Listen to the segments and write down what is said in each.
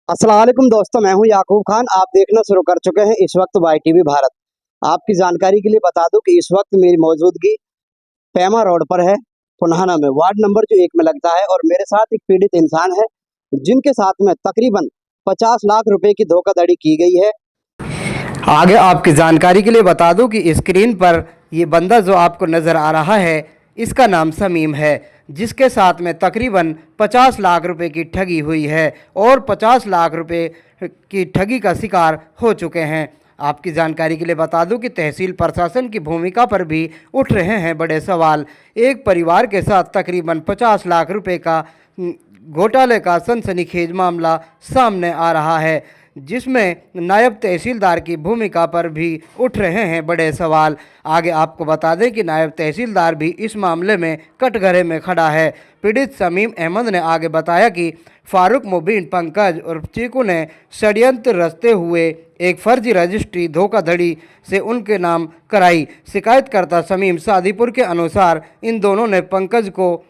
अस्सलाम वालेकुम दोस्तों, मैं हूं याकूब खान। आप देखना शुरू कर चुके हैं इस वक्त YTV भारत। आपकी जानकारी के लिए बता दूं कि इस वक्त मेरी मौजूदगी पेमा रोड पर है, पुन्हाना में, वार्ड नंबर जो 1 में लगता है। और मेरे साथ एक पीड़ित इंसान है जिनके साथ में तकरीबन 50 लाख रुपए की धोखाधड़ी की गई है। आगे आपकी जानकारी के लिए बता दूं कि स्क्रीन पर ये बंदा जो आपको नज़र आ रहा है, इसका नाम समीम है, जिसके साथ में तकरीबन 50 लाख रुपए की ठगी हुई है और 50 लाख रुपए की ठगी का शिकार हो चुके हैं। आपकी जानकारी के लिए बता दूं कि तहसील प्रशासन की भूमिका पर भी उठ रहे हैं बड़े सवाल। एक परिवार के साथ तकरीबन 50 लाख रुपए का घोटाले का सनसनीखेज मामला सामने आ रहा है, जिसमें नायब तहसीलदार की भूमिका पर भी उठ रहे हैं बड़े सवाल। आगे आपको बता दें कि नायब तहसीलदार भी इस मामले में कटघरे में खड़ा है। पीड़ित समीम अहमद ने आगे बताया कि फारूक मुबीन पंकज और चीकू ने षड्यंत्र रचते हुए एक फर्जी रजिस्ट्री धोखाधड़ी से उनके नाम कराई। शिकायतकर्ता समीम सादीपुर के अनुसार इन दोनों ने पंकज को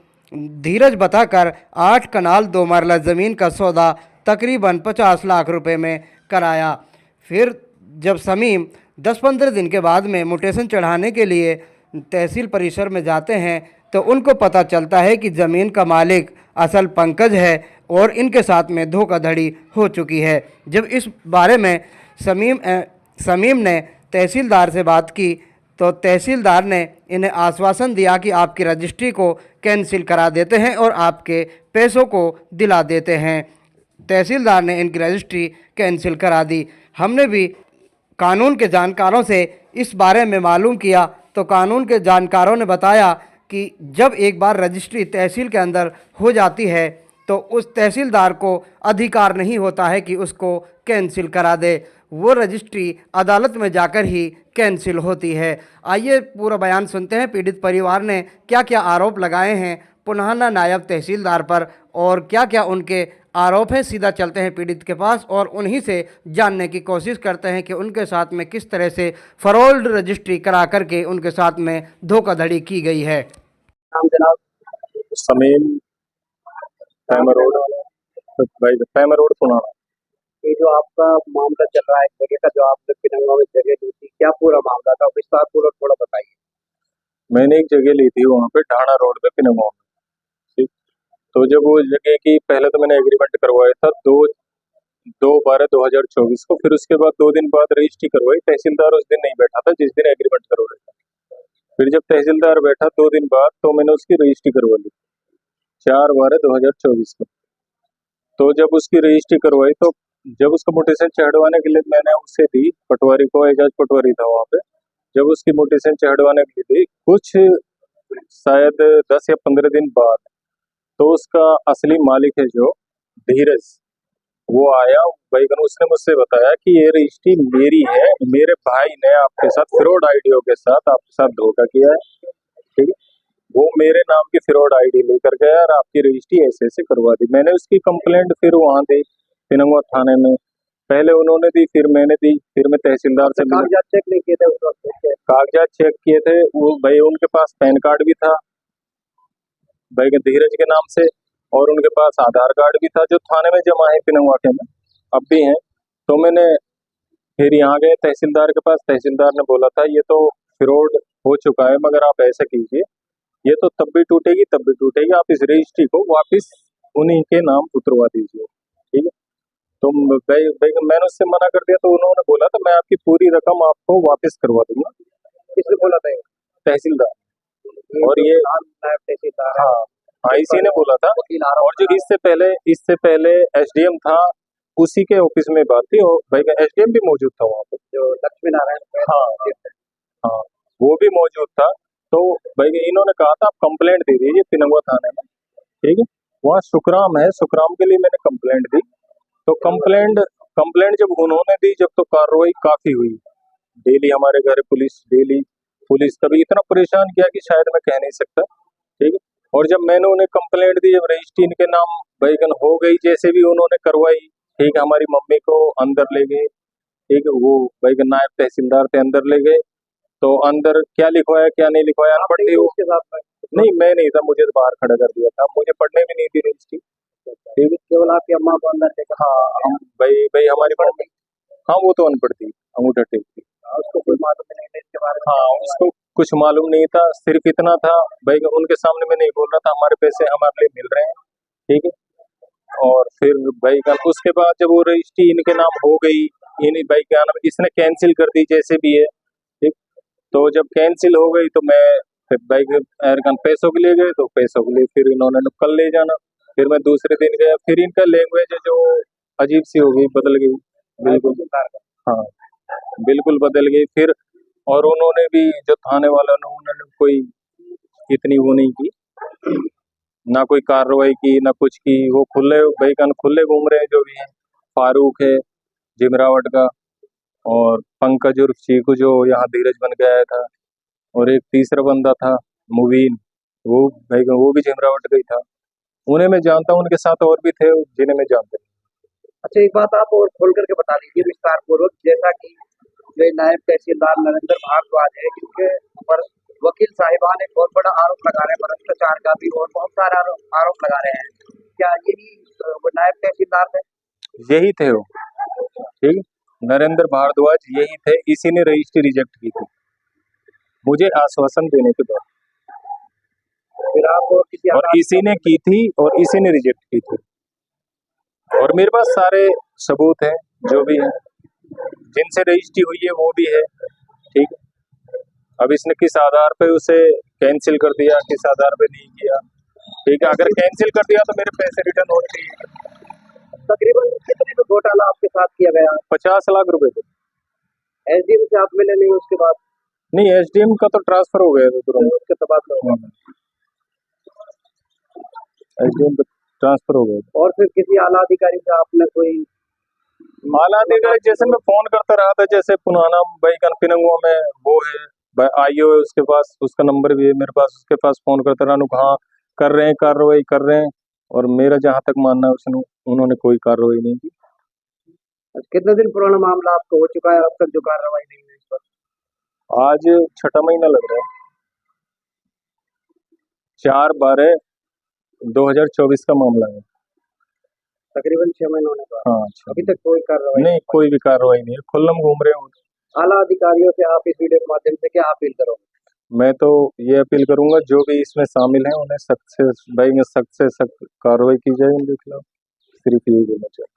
धीरज बताकर 8 कनाल 2 मरला ज़मीन का सौदा तकरीबन 50 लाख रुपए में कराया। फिर जब समीम 10-15 दिन के बाद में म्यूटेशन चढ़ाने के लिए तहसील परिसर में जाते हैं तो उनको पता चलता है कि ज़मीन का मालिक असल पंकज है और इनके साथ में धोखाधड़ी हो चुकी है। जब इस बारे में समीम ने तहसीलदार से बात की तो तहसीलदार ने इन्हें आश्वासन दिया कि आपकी रजिस्ट्री को कैंसिल करा देते हैं और आपके पैसों को दिला देते हैं। तहसीलदार ने इनकी रजिस्ट्री कैंसिल करा दी। हमने भी कानून के जानकारों से इस बारे में मालूम किया तो कानून के जानकारों ने बताया कि जब एक बार रजिस्ट्री तहसील के अंदर हो जाती है तो उस तहसीलदार को अधिकार नहीं होता है कि उसको कैंसिल करा दे। वो रजिस्ट्री अदालत में जाकर ही कैंसिल होती है। आइए पूरा बयान सुनते हैं पीड़ित परिवार ने क्या क्या आरोप लगाए हैं पुन्हाना नायब तहसीलदार पर और क्या क्या उनके आरोप हैं। सीधा चलते हैं पीड़ित के पास और उन्हीं से जानने की कोशिश करते हैं कि उनके साथ में किस तरह से फरोल्ड रजिस्ट्री करा करके उनके साथ में धोखाधड़ी की गई है। नाम जनाब? Samim, Paima road, Paima road Punhana. ये जो आपका मामला चल रहा है जगह का, जो आपने पिनंगा में जगह ली थी, क्या पूरा मामला था? विस्तार पूर्वक थोड़ा बताइए। मैंने एक जगह ली थी वहाँ पे ढाणा रोड पे पिनंगा में। ठीक। तो जब वो जगह की पहले तो मैंने एग्रीमेंट करवाया था 2/12/2024 को। फिर उसके बाद 2 दिन बाद रजिस्ट्री करवाई। तहसीलदार उस दिन नहीं बैठा था जिस दिन एग्रीमेंट करवाया था। फिर जब तहसीलदार बैठा 2 दिन बाद तो मैंने उसकी रजिस्ट्री करवा ली 4/12/2024 को। तो जब उसकी रजिस्ट्री करवाई तो जब उसका मोटेशन चढ़वाने के लिए मैंने उसे दी, पटवारी को, एजाज पटवारी था वहाँ पे। जब उसकी मोटेशन चढ़वाने के लिए दी कुछ शायद 10 या 15 दिन बाद तो उसका असली मालिक है जो धीरज, वो आया भाईगन। उसने मुझसे बताया कि ये रजिस्ट्री मेरी है, मेरे भाई ने आपके साथ फ्रॉड आईडियो के साथ आपके साथ धोखा किया है। ठीक है। वो मेरे नाम की फ्रॉड आईडी लेकर गया और आपकी रजिस्ट्री ऐसे ऐसे करवा दी। मैंने उसकी कंप्लेंट फिर वहाँ दी पिनंगा थाने में। पहले उन्होंने दी, फिर मैंने दी, फिर मैं तहसीलदार से कागजात चेक नहीं किए थे उस वक्त? कागजात चेक किए थे। वो भाई उनके पास पैन कार्ड भी था भाई के धीरज के नाम से और उनके पास आधार कार्ड भी था जो थाने में जमा है पिनंगा के में, अब भी हैं। तो मैंने फिर यहाँ गए तहसीलदार के पास। तहसीलदार ने बोला था ये तो फ्रॉड हो चुका है, मगर आप ऐसा कीजिए, ये तो तब भी टूटेगी तब भी टूटेगी, आप इस रजिस्ट्री को वापस उन्हीं के नाम उतरवा दीजिए। ठीक है। तो मैंने उससे मना कर दिया तो उन्होंने बोला था मैं आपकी पूरी रकम आपको वापस करवा दूंगा। किसने बोला था? तहसीलदार। और ये तहसीलदार? हाँ हाँ, इसी ने बोला था। और जो इससे पहले एसडीएम था, उसी के ऑफिस में बात थी। और भाई एसडीएम भी मौजूद था वहाँ पे, जो लक्ष्मी नारायण? हाँ हाँ, वो भी मौजूद था। तो भाई इन्होंने कहा था आप कंप्लेंट दे दीजिए पिनंगा थाने में। ठीक है। वहाँ सुखराम है, सुखराम के लिए मैंने कंप्लेंट दी। तो कंप्लेंट जब उन्होंने दी, जब तो कार्रवाई काफी हुई। डेली हमारे घर पुलिस कभी इतना परेशान किया कि शायद मैं कह नहीं सकता। ठीक है। और जब मैंने उन्हें कंप्लेंट दी, जब रजिस्ट्री इनके नाम बैगन हो गई, जैसे भी उन्होंने करवाई, ठीक है, हमारी मम्मी को अंदर ले गए। ठीक है। वो बैगन नायब तहसीलदार थे, अंदर ले गए। तो अंदर क्या लिखवाया क्या नहीं लिखवाया अनपढ़ थी उसके साथ में। नहीं, मैं नहीं था, मुझे तो बाहर खड़ा कर दिया था, मुझे पढ़ने भी नहीं दी रजिस्ट्री। ठीक है। केवल आपकी अम्मा को अंदर से हाँ हम भाई भाई हमारी मम्मी, हाँ वो तो अनपढ़ थी, अंगूठा टेकती। उसको कोई मालूम नहीं था इसके बारे में। हाँ उसको कुछ मालूम नहीं था, सिर्फ इतना था भाई उनके सामने मैं नहीं बोल रहा था हमारे पैसे हमारे लिए मिल रहे हैं, ठीक है। और फिर भाई का उसके बाद जब वो रजिस्ट्री इनके नाम हो गई, इन भाई क्या नाम इसने कैंसिल कर दी जैसे भी है, ठीक। तो जब कैंसिल हो गई तो मैं फिर भाई के एयरगन पैसों के लिए गए, तो पैसों के लिए फिर इन्होंने कल ले जाना, फिर मैं दूसरे दिन गया, फिर इनका लैंग्वेज है जो अजीब सी हो गई, बदल गई बिल्कुल। हाँ बिल्कुल बदल गई फिर। और उन्होंने भी जो थाने वालों ने उन्होंने कोई इतनी वो नहीं की, ना कोई कार्रवाई की ना कुछ की, वो खुले भाई कान खुले घूम रहे हैं जो भी है। फारूक है जिमरावट का, और पंकज उर्फ चीकू जो यहाँ धीरज बन गया था, और एक तीसरा बंदा था मुबीन, वो भाई वो भी जिमरावट का ही था। उन्हें मैं जानता हूँ, उनके साथ और भी थे जिन्हें मैं जानता हूँ। अच्छा एक बात आप और खोल करके बता दीजिए विस्तार पूर्वक, जैसा कि जो नायब तहसीलदार नरेंद्र भारद्वाज है जिनके ऊपर वकील साहिबान एक बहुत बड़ा आरोप लगा रहे हैं भ्रष्टाचार का भी, और बहुत सारा आरोप लगा रहे हैं, क्या यही वो नायब तहसीलदार थे? यही थे वो, ठीक। नरेंद्र भारद्वाज यही थे, इसी ने रजिस्ट्री रिजेक्ट की थी मुझे आश्वासन देने के बाद, फिर आप और किसी और इसी ने की थी और इसी ने रिजेक्ट की थी। और मेरे पास सारे सबूत हैं जो भी हैं, जिनसे रजिस्ट्री हुई है वो भी है, ठीक। अब इसने किस आधार पे उसे कैंसिल कर दिया, किस आधार पे नहीं किया, ठीक है। अगर कैंसिल कर दिया तो मेरे पैसे रिटर्न होने चाहिए। तकरीबन कितने का घोटाला आपके साथ किया गया? 50 लाख रुपए थे। एसडीएम से आप मिले नहीं उसके बाद? नहीं एसडीएम का तो ट्रांसफर हो गया था तुरंत, उसके तबादला हुआ। एसडीएम का ट्रांसफर हो गया। और फिर किसी आला अधिकारी से आपने कोई? आला अधिकारी जैसे मैं फोन करता रहा था, जैसे पुनाना भाई कनपिनंगुआ में वो है आईओ है उसके पास, उसका नंबर भी है मेरे पास, उसके पास फोन करता रहा, हाँ कर रहे हैं कार्रवाई कर रहे हैं, और मेरा जहां तक मानना है उसने उन्होंने कोई कार्रवाई नहीं की। कितने दिन पुराना मामला आपको हो चुका है, अब तक जो कार्रवाई नहीं हुई इस पर? आज 6ठा महीना लग रहा है, 4/12/2024 का मामला है। तकरीबन 6 महीने होने का। हाँ अभी तक कोई कार्रवाई नहीं, कोई भी कार्रवाई नहीं है, खुल्लम घूम रहे हो। आला अधिकारियों से आप इस वीडियो के माध्यम से क्या अपील करोगे? मैं तो ये अपील करूंगा जो भी इसमें शामिल हैं उन्हें सख्त से भाई में सख्त से सख्त कार्रवाई की जाए उनके खिलाफ, सिर्फ यही बोलना चाहिए।